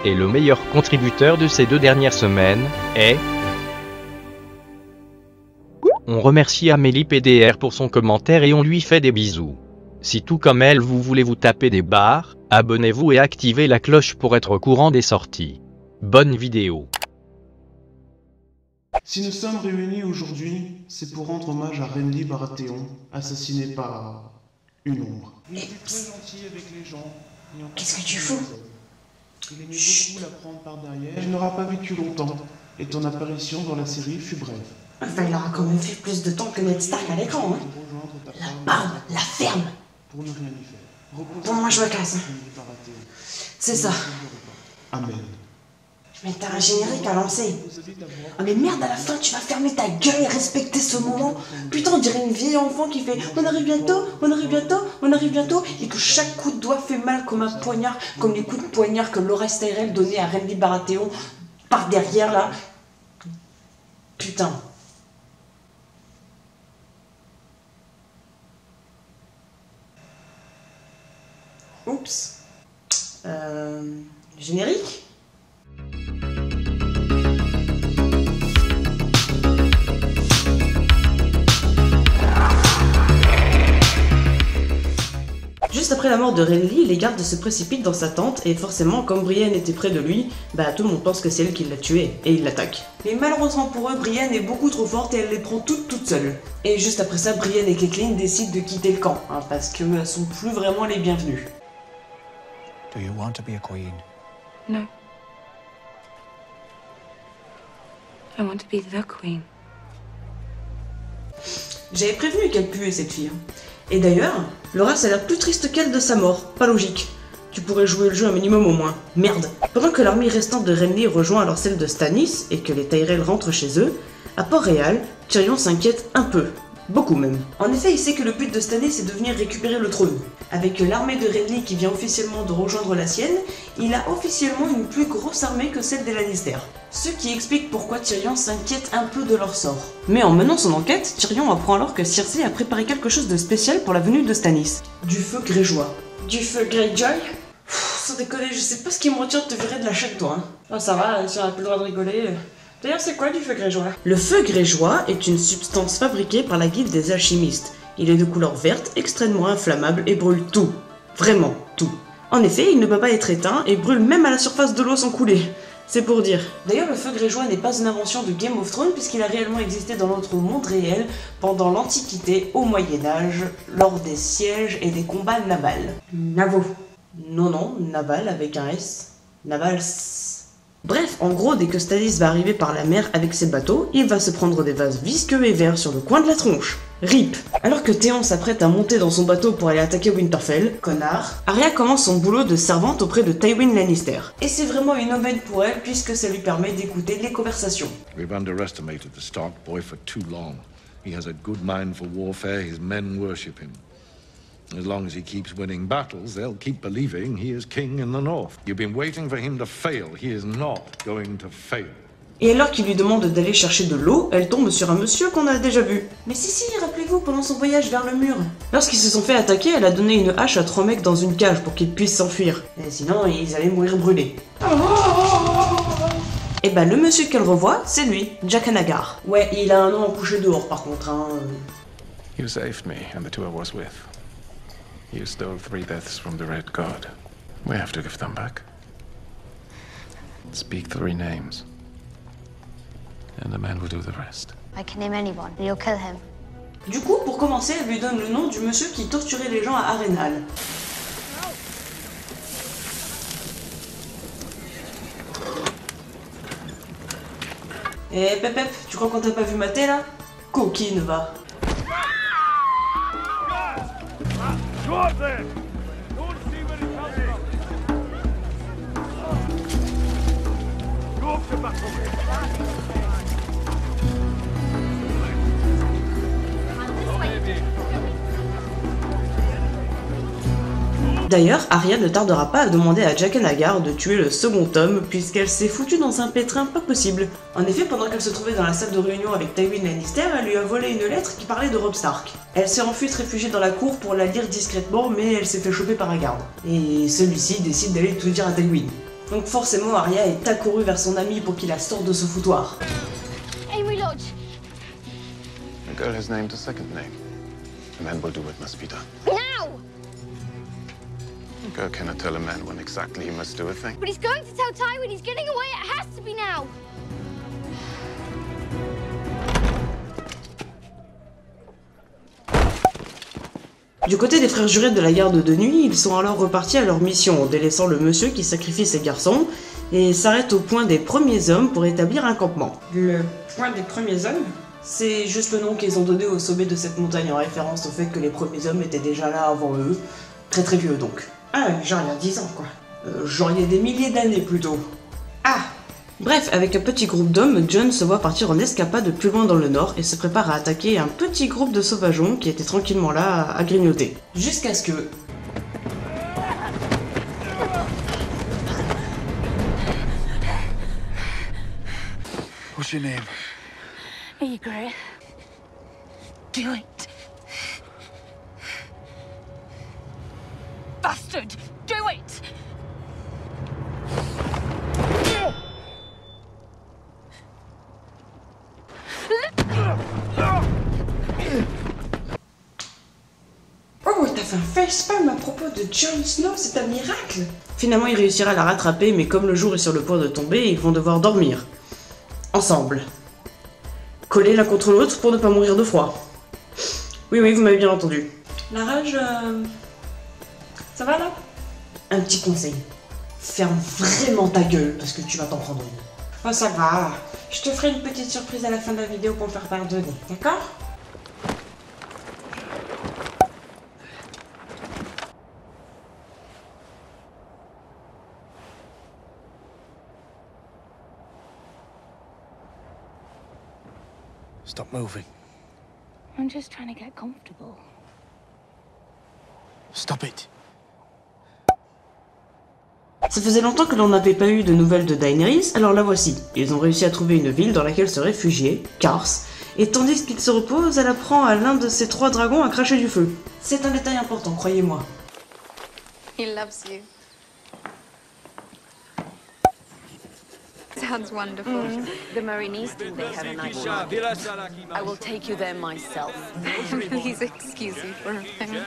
Et le meilleur contributeur de ces 2 dernières semaines est... On remercie Amélie PDR pour son commentaire et on lui fait des bisous. Si tout comme elle vous voulez vous taper des barres, abonnez-vous et activez la cloche pour être au courant des sorties. Bonne vidéo. Si nous sommes réunis aujourd'hui, c'est pour rendre hommage à Renly Baratheon, assassiné par une ombre. Il était très gentil avec les gens. Qu'est-ce que tu fous? Il aimait beaucoup la prendre par derrière. Il n'aura pas vécu longtemps, et ton apparition dans la série fut brève. Enfin, il aura quand même fait plus de temps que Ned Stark à l'écran, hein. La barbe, la ferme. Pour ne rien y faire. Bon, moi je me casse. C'est ça. Amen. Mais t'as un générique à lancer. Ah mais merde, à la fin tu vas fermer ta gueule et respecter ce moment. Putain, on dirait une vieille enfant qui fait on arrive bientôt, on arrive bientôt, on arrive bientôt, et que chaque coup de doigt fait mal comme un poignard, comme les coups de poignard que Loras Tyrell donnait à Renly Baratheon par derrière là. Putain. Oups. Générique? Juste après la mort de Renly, les gardes se précipitent dans sa tente et forcément, comme Brienne était près de lui, bah tout le monde pense que c'est elle qui l'a tué et ils l'attaquent. Mais malheureusement pour eux, Brienne est beaucoup trop forte et elle les prend toutes seules. Et juste après ça, Brienne et Catelyn décident de quitter le camp, hein, parce qu'elles sont plus vraiment les bienvenues. Do you want to be a queen? No. I want to be the queen. J'avais prévenu qu'elle puait cette fille. Et d'ailleurs, Loras a l'air plus triste qu'elle de sa mort. Pas logique. Tu pourrais jouer le jeu un minimum au moins. Merde. Pendant que l'armée restante de Renly rejoint alors celle de Stannis et que les Tyrell rentrent chez eux, à Port-Réal, Tyrion s'inquiète un peu. Beaucoup même. En effet, il sait que le but de Stannis c'est de venir récupérer le trône. Avec l'armée de Renly qui vient officiellement de rejoindre la sienne, il a officiellement une plus grosse armée que celle des Lannister. Ce qui explique pourquoi Tyrion s'inquiète un peu de leur sort. Mais en menant son enquête, Tyrion apprend alors que Cersei a préparé quelque chose de spécial pour la venue de Stannis. Du feu grégeois. Du feu Greyjoy? Sans déconner, je sais pas ce qui me retient de te virer de la chaîne toi. Hein. Oh ça va, tu n'as plus le droit de rigoler. D'ailleurs, c'est quoi du feu grégeois? Le feu grégeois est une substance fabriquée par la guilde des alchimistes. Il est de couleur verte, extrêmement inflammable et brûle tout. Vraiment tout. En effet, il ne peut pas être éteint et brûle même à la surface de l'eau sans couler. C'est pour dire. D'ailleurs, le feu grégeois n'est pas une invention de Game of Thrones puisqu'il a réellement existé dans notre monde réel pendant l'Antiquité, au Moyen-Âge, lors des sièges et des combats navals. Navo. Non, naval avec un S. Navals. Bref, en gros, dès que Stannis va arriver par la mer avec ses bateaux, il va se prendre des vases visqueux et verts sur le coin de la tronche. RIP. Alors que Théon s'apprête à monter dans son bateau pour aller attaquer Winterfell, connard, Arya commence son boulot de servante auprès de Tywin Lannister. Et c'est vraiment une aubaine pour elle puisque ça lui permet d'écouter les conversations. We've underestimated the Stark boy for too long. He has a good mind for warfare, his men worship him. As long as he keeps winning battles, they'll keep believing he is king in the north. You've been waiting for him to fail. He is not going to fail. Et alors qu'il lui demande d'aller chercher de l'eau, elle tombe sur un monsieur qu'on a déjà vu. Mais si, rappelez-vous, pendant son voyage vers le mur. Lorsqu'ils se sont fait attaquer, elle a donné une hache à 3 mecs dans une cage pour qu'ils puissent s'enfuir. Et sinon, ils allaient mourir brûlés. Et bah le monsieur qu'elle revoit, c'est lui, Jaqen H'ghar. Ouais, il a un an couché dehors par contre, hein. You saved me and the two I was with. You stole 3 deaths from the Red God. We have to give them back. Speak 3 names. And the man will do the rest. I can name anyone, and you'll kill him. Du coup, pour commencer, elle lui donne le nom du monsieur qui torturait les gens à Harrenhal. Eh Pep, tu crois qu'on t'a pas vu mater là? Coquine va. D'ailleurs, Arya ne tardera pas à demander à Jaqen H'ghar de tuer le second homme, puisqu'elle s'est foutue dans un pétrin pas possible. En effet, pendant qu'elle se trouvait dans la salle de réunion avec Tywin Lannister, elle lui a volé une lettre qui parlait de Robb Stark. Elle s'est enfuite réfugiée dans la cour pour la lire discrètement, mais elle s'est fait choper par un garde. Et celui-ci décide d'aller tout dire à Tywin. Donc forcément, Arya est accourue vers son ami pour qu'il la sorte de ce foutoir. Amory Lodge. The girl has named a second name. The man will do what must be done. Now! A girl cannot tell a man when exactly he must do a thing. But he's going to tell Tywin he's getting away. It has to be now. Du côté des frères jurés de la garde de nuit, ils sont alors repartis à leur mission, délaissant le monsieur qui sacrifie ses garçons, et s'arrêtent au point des premiers hommes pour établir un campement. Le point des premiers hommes? C'est juste le nom qu'ils ont donné au sommet de cette montagne en référence au fait que les premiers hommes étaient déjà là avant eux, très très vieux donc. Ah, genre il y a 10 ans quoi. Genre il y a des milliers d'années plutôt. Ah! Bref, avec un petit groupe d'hommes, Jon se voit partir en escapade plus loin dans le nord et se prépare à attaquer un petit groupe de sauvageons qui étaient tranquillement là à grignoter. Jusqu'à ce que... What's your name? Ygritte. Do it. Bastard! Do it! Oh, t'as fait un facepalm à propos de Jon Snow, c'est un miracle! Finalement, il réussira à la rattraper, mais comme le jour est sur le point de tomber, ils vont devoir dormir. Ensemble. Collés l'un contre l'autre pour ne pas mourir de froid. Oui, oui, vous m'avez bien entendu. La rage, ça va là? Un petit conseil. Ferme vraiment ta gueule, parce que tu vas t'en prendre une. Oh, ça va. Je te ferai une petite surprise à la fin de la vidéo pour me faire pardonner, d'accord? Stop moving. I'm just trying to get comfortable. Stop it. Ça faisait longtemps que l'on n'avait pas eu de nouvelles de Daenerys, alors la voici. Ils ont réussi à trouver une ville dans laquelle se réfugier, Kars, et tandis qu'ils se reposent, elle apprend à l'un de ses 3 dragons à cracher du feu. C'est un détail important, croyez-moi. He loves you. Sounds wonderful. The Marinis think they have a nice market. I will take you there myself. Please excuse me for a minute.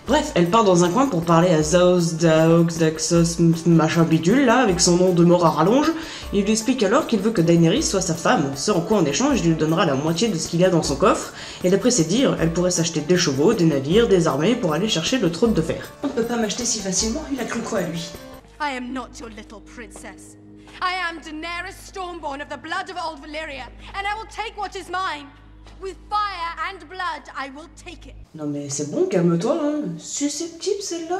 Bref, elle part dans un coin pour parler à Zaos, Daox, Daxos, machin bidule là, avec son nom de mort à rallonge. Il lui explique alors qu'il veut que Daenerys soit sa femme, ce en quoi en échange il lui donnera la moitié de ce qu'il y a dans son coffre, et d'après ses dires, elle pourrait s'acheter des chevaux, des navires, des armées pour aller chercher le trône de fer. On ne peut pas m'acheter si facilement, il a cru quoi lui? I am not your little princess. I am Daenerys Stormborn of the blood of old Valyria, and I will take what is mine. With fire and blood, I will take it. Non mais c'est bon, calme-toi, hein. Susceptible celle-là.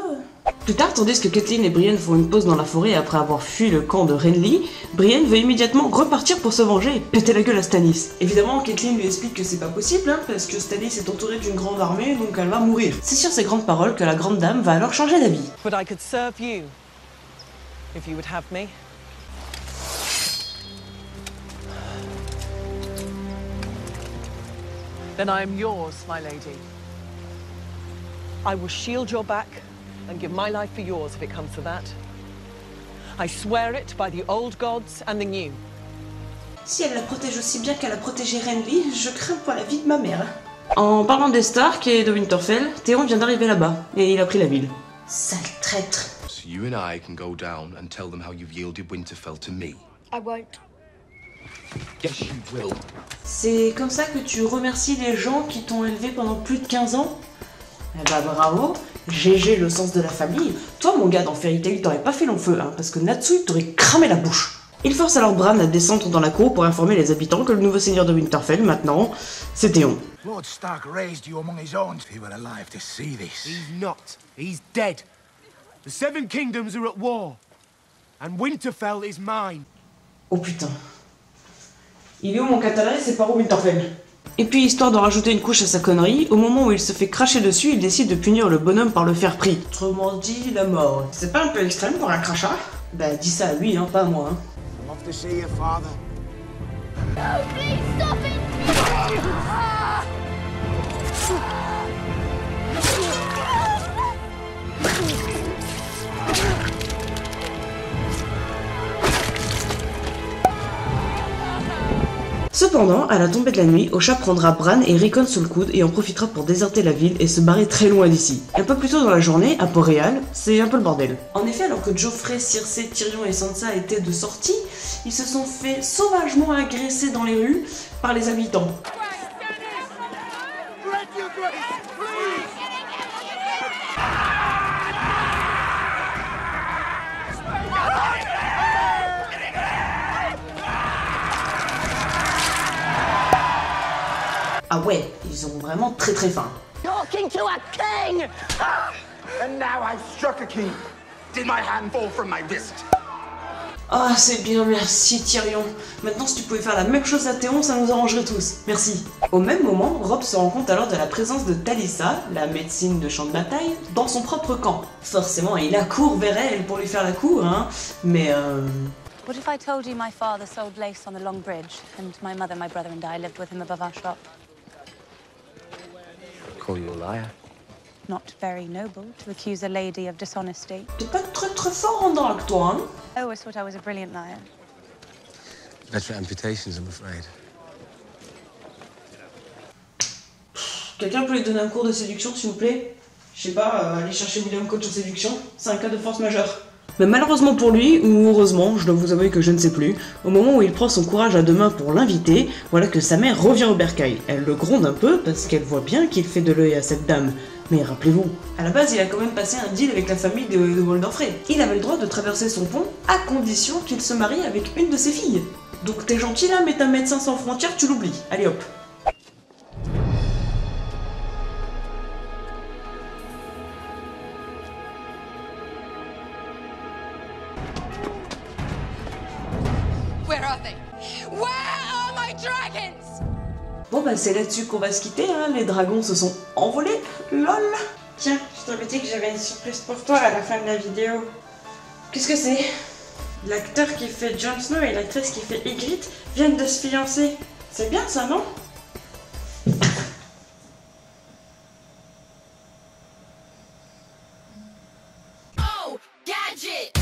Plus tard, tandis que Catelyn et Brienne font une pause dans la forêt après avoir fui le camp de Renly, Brienne veut immédiatement repartir pour se venger et péter la gueule à Stannis. Évidemment, Catelyn lui explique que c'est pas possible, hein, parce que Stannis est entouré d'une grande armée, donc elle va mourir. C'est sur ces grandes paroles que la grande dame va alors changer d'avis. But I could serve you. If you would have me. Then I am yours, my lady. I will shield your back and give my life for yours if it comes to that. I swear it by the old gods and the new. Si elle la protège aussi bien qu'elle a protégé Renly, je crains pour la vie de ma mère. En parlant des Stark et de Winterfell, Théon vient d'arriver là-bas, et il a pris la ville. Sale traître. So you and I can go down and tell them how you've yielded Winterfell to me. I won't. Yes, you will. C'est comme ça que tu remercies les gens qui t'ont élevé pendant plus de 15 ans? Eh bah bravo, GG le sens de la famille. Toi mon gars dans Fairy Tail t'aurais pas fait long feu, hein, parce que Natsui t'aurait cramé la bouche. Il force alors Bran à descendre dans la cour pour informer les habitants que le nouveau seigneur de Winterfell, maintenant, c'est Théon. Lord Stark raised you among his own. If he were alive to see this. He's not. He's dead. The Seven Kingdoms are at war. And Winterfell is mine. Oh putain. Il est où mon catalan, c'est par où Winterfell? Et puis, histoire de rajouter une couche à sa connerie, au moment où il se fait cracher dessus, il décide de punir le bonhomme par le fer pris. Autrement dit, la mort. C'est pas un peu extrême pour un crachat? Bah, dis ça à lui, hein, pas à moi, hein. I'm off to see your father. No, please stop it! Cependant, à la tombée de la nuit, Osha prendra Bran et Rickon sous le coude et en profitera pour déserter la ville et se barrer très loin d'ici. Un peu plus tôt dans la journée, à Port-Réal, c'est un peu le bordel. En effet, alors que Joffrey, Cersei, Tyrion et Sansa étaient de sortie, ils se sont fait sauvagement agresser dans les rues par les habitants. Ah ouais, ils ont vraiment très faim. Talking to a king! And now I've struck a king. Did my hand fall from my wrist? Ah, c'est bien, merci Tyrion. Maintenant, si tu pouvais faire la même chose à Théon, ça nous arrangerait tous. Merci. Au même moment, Robb se rend compte alors de la présence de Talisa, la médecine de champ de bataille, dans son propre camp. Forcément, il accourt vers elle pour lui faire la cour, hein, mais What if I told you my father sold lace on the Long Bridge, and my mother, my brother and I lived with him above our shop? Call you a liar? Not very noble to accuse a lady of dishonesty. T'es pas très fort en drague, toi, hein? I always thought I was a brilliant liar. Better amputations, I'm afraid. Quelqu'un peut lui donner un cours de séduction, s'il vous plaît? Je sais pas, aller chercher William coach en séduction, c'est un cas de force majeure. Mais malheureusement pour lui, ou heureusement, je dois vous avouer que je ne sais plus, au moment où il prend son courage à deux mains pour l'inviter, voilà que sa mère revient au bercail. Elle le gronde un peu parce qu'elle voit bien qu'il fait de l'œil à cette dame. Mais rappelez-vous, à la base il a quand même passé un deal avec la famille de Walder Frey. Il avait le droit de traverser son pont à condition qu'il se marie avec une de ses filles. Donc t'es gentil là, mais t'as Médecins sans frontières, tu l'oublies. Allez hop. Where are they? Where are my dragons? Bon bah c'est là-dessus qu'on va se quitter, hein. Les dragons se sont envolés, lol. Tiens, je t'avais dit que j'avais une surprise pour toi à la fin de la vidéo. Qu'est-ce que c'est? L'acteur qui fait Jon Snow et l'actrice qui fait Ygritte viennent de se fiancer. C'est bien ça, non? Oh, Gadget!